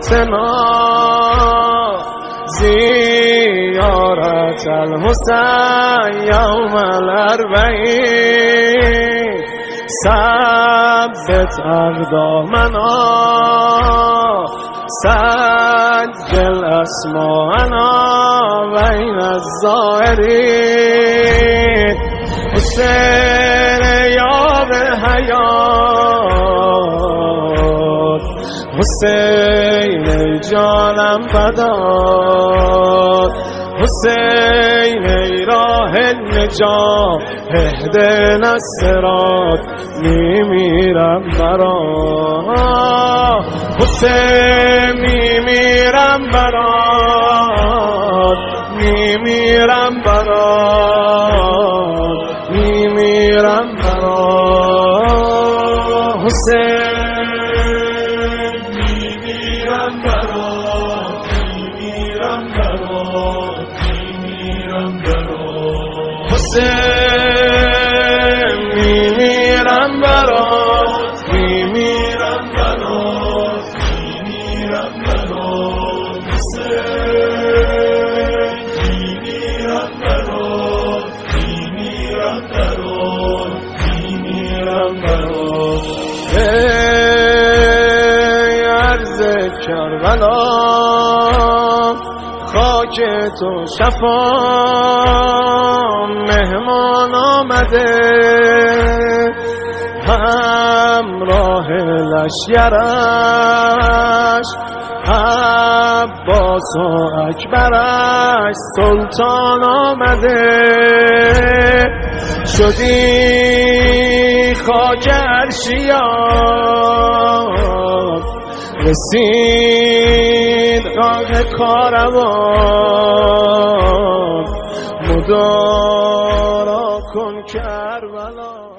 فاتنا زیارت الحسین یوم الاربعین ثبت اقدامنا سجل اسماءنا بین الزائرین حسین یاب حیات حسین ای جانم فدات حسین ای راه نجات اهدنا الصراط میمیرم برات حسین میمیرم برات میمیرم برات میمیرم برات حسین میمیرم برات میمیرم برات میمیرم برات حسین میمیرم برات میمیرم برات میمیرم برات حسین میمیرم برات میمیرم برات میمیرم برات ای عرض کربلا خاک تو شفا مهمان آمده همراه لشکرش عباس و اکبرش سلطان آمده شدی خاک عرشیات رسید راه کاروان مدارا کن کربلا